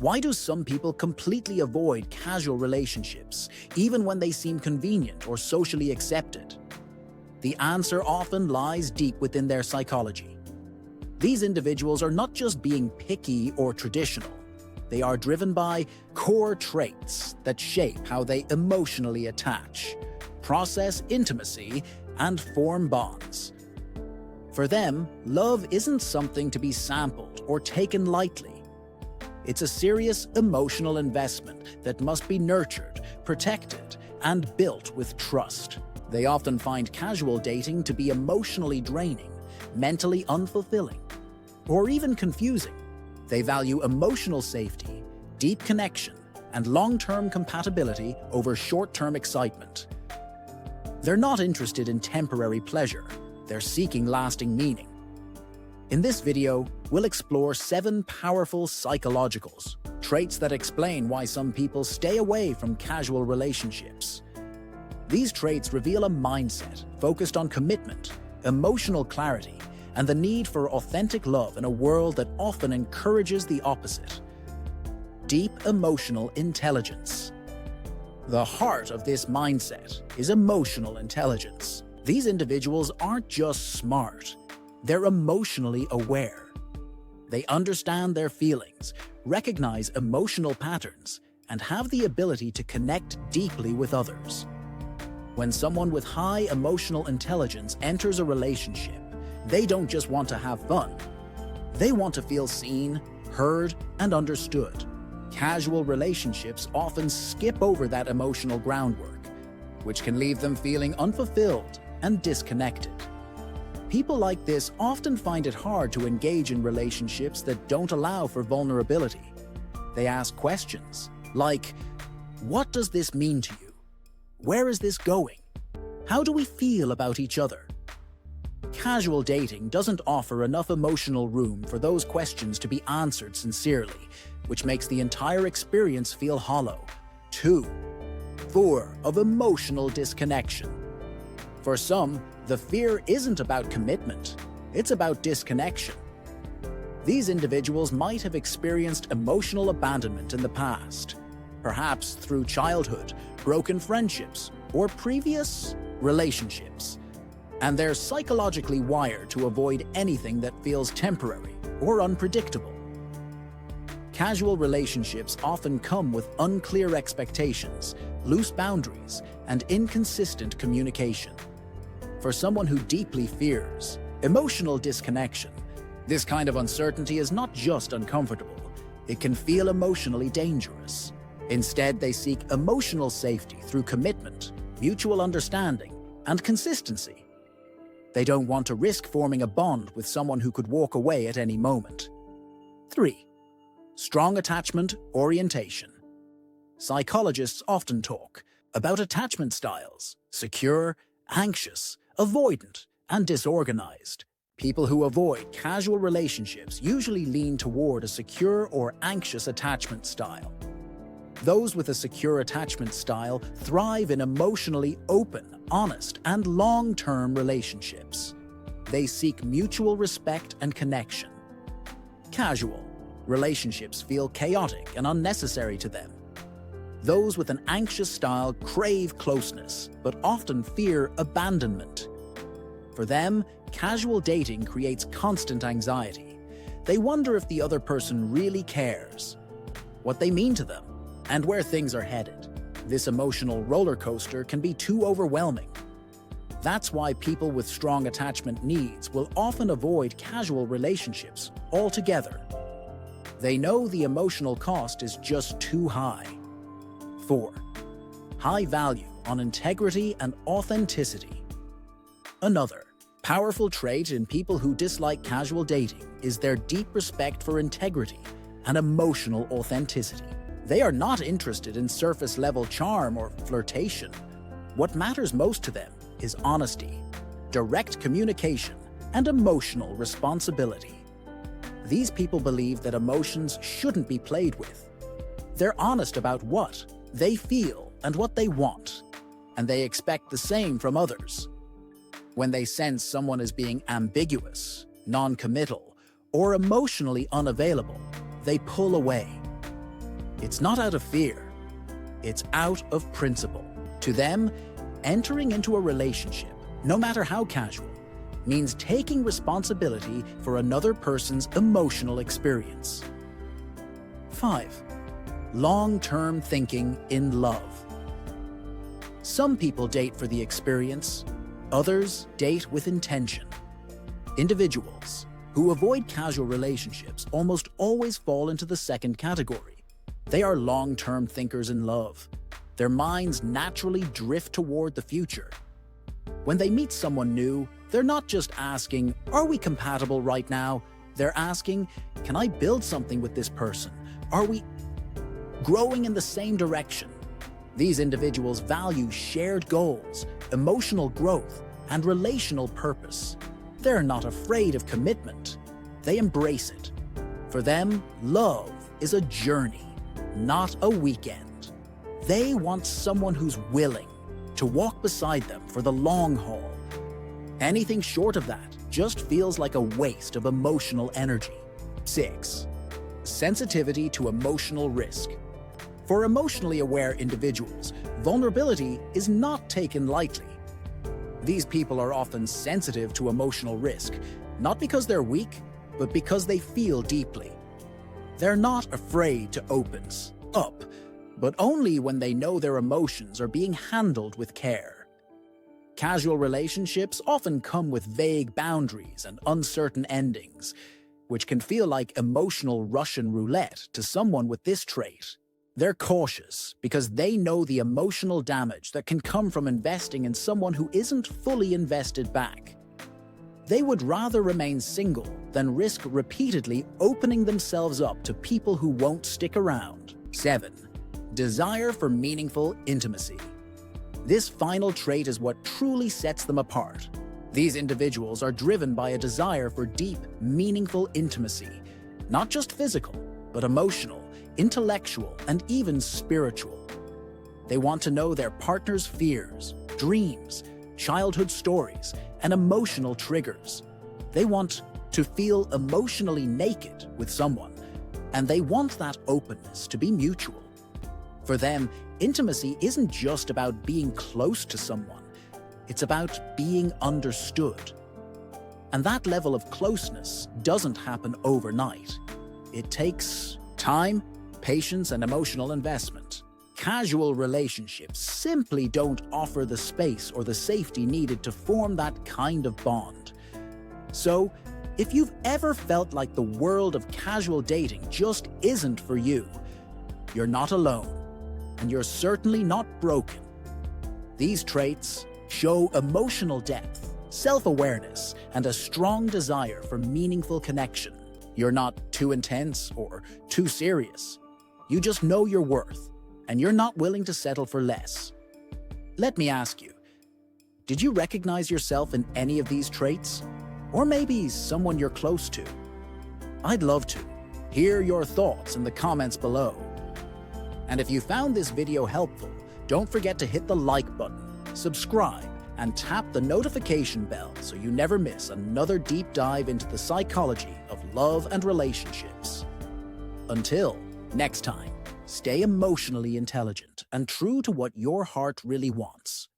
Why do some people completely avoid casual relationships, even when they seem convenient or socially accepted? The answer often lies deep within their psychology. These individuals are not just being picky or traditional. They are driven by core traits that shape how they emotionally attach, process intimacy, and form bonds. For them, love isn't something to be sampled or taken lightly. It's a serious emotional investment that must be nurtured, protected, and built with trust. They often find casual dating to be emotionally draining, mentally unfulfilling, or even confusing. They value emotional safety, deep connection, and long-term compatibility over short-term excitement. They're not interested in temporary pleasure. They're seeking lasting meaning. In this video, we'll explore 7 powerful psychologicals, traits that explain why some people stay away from casual relationships. These traits reveal a mindset focused on commitment, emotional clarity, and the need for authentic love in a world that often encourages the opposite. Deep emotional intelligence. The heart of this mindset is emotional intelligence. These individuals aren't just smart, they're emotionally aware. They understand their feelings, recognize emotional patterns, and have the ability to connect deeply with others. When someone with high emotional intelligence enters a relationship, they don't just want to have fun. They want to feel seen, heard, and understood. Casual relationships often skip over that emotional groundwork, which can leave them feeling unfulfilled and disconnected. People like this often find it hard to engage in relationships that don't allow for vulnerability. They ask questions like, "What does this mean to you? Where is this going? How do we feel about each other?" Casual dating doesn't offer enough emotional room for those questions to be answered sincerely, which makes the entire experience feel hollow. 2. Fear of emotional disconnection. For some, the fear isn't about commitment, it's about disconnection. These individuals might have experienced emotional abandonment in the past, perhaps through childhood, broken friendships, or previous relationships. And they're psychologically wired to avoid anything that feels temporary or unpredictable. Casual relationships often come with unclear expectations, loose boundaries, and inconsistent communication. For someone who deeply fears emotional disconnection, this kind of uncertainty is not just uncomfortable, it can feel emotionally dangerous. Instead, they seek emotional safety through commitment, mutual understanding, and consistency. They don't want to risk forming a bond with someone who could walk away at any moment. 3. Strong attachment orientation. Psychologists often talk about attachment styles: secure, anxious, avoidant, and disorganized. People who avoid casual relationships usually lean toward a secure or anxious attachment style. Those with a secure attachment style thrive in emotionally open, honest, and long-term relationships. They seek mutual respect and connection. Casual relationships feel chaotic and unnecessary to them. Those with an anxious style crave closeness, but often fear abandonment. For them, casual dating creates constant anxiety. They wonder if the other person really cares, what they mean to them, and where things are headed. This emotional roller coaster can be too overwhelming. That's why people with strong attachment needs will often avoid casual relationships altogether. They know the emotional cost is just too high. 4. High value on integrity and authenticity. Another powerful trait in people who dislike casual dating is their deep respect for integrity and emotional authenticity. They are not interested in surface-level charm or flirtation. What matters most to them is honesty, direct communication, and emotional responsibility. These people believe that emotions shouldn't be played with. They're honest about what they feel and what they want, and they expect the same from others. When they sense someone is being ambiguous, non-committal, or emotionally unavailable, they pull away. It's not out of fear, it's out of principle. To them, entering into a relationship, no matter how casual, means taking responsibility for another person's emotional experience. 5. Long-term thinking in love. Some people date for the experience, others date with intention. Individuals who avoid casual relationships almost always fall into the second category. They are long-term thinkers in love. Their minds naturally drift toward the future. When they meet someone new, they're not just asking, "Are we compatible right now?" They're asking, "Can I build something with this person? Are we growing in the same direction?" These individuals value shared goals, emotional growth, and relational purpose. They're not afraid of commitment. They embrace it. For them, love is a journey, not a weekend. They want someone who's willing to walk beside them for the long haul. Anything short of that just feels like a waste of emotional energy. 6. Sensitivity to emotional risk. For emotionally aware individuals, vulnerability is not taken lightly. These people are often sensitive to emotional risk, not because they're weak, but because they feel deeply. They're not afraid to open up, but only when they know their emotions are being handled with care. Casual relationships often come with vague boundaries and uncertain endings, which can feel like emotional Russian roulette to someone with this trait. They're cautious because they know the emotional damage that can come from investing in someone who isn't fully invested back. They would rather remain single than risk repeatedly opening themselves up to people who won't stick around. 7. Desire for meaningful intimacy. This final trait is what truly sets them apart. These individuals are driven by a desire for deep, meaningful intimacy, not just physical, but emotional, intellectual, and even spiritual. They want to know their partner's fears, dreams, childhood stories, and emotional triggers. They want to feel emotionally naked with someone, and they want that openness to be mutual. For them, intimacy isn't just about being close to someone, it's about being understood. And that level of closeness doesn't happen overnight. It takes time, patience, and emotional investment. Casual relationships simply don't offer the space or the safety needed to form that kind of bond. So, if you've ever felt like the world of casual dating just isn't for you, you're not alone, and you're certainly not broken. These traits show emotional depth, self-awareness, and a strong desire for meaningful connection. You're not too intense or too serious. You just know your worth, and you're not willing to settle for less. Let me ask you, did you recognize yourself in any of these traits? Or maybe someone you're close to? I'd love to hear your thoughts in the comments below. And if you found this video helpful, don't forget to hit the like button, subscribe, and tap the notification bell so you never miss another deep dive into the psychology of love and relationships. Until next time, stay emotionally intelligent and true to what your heart really wants.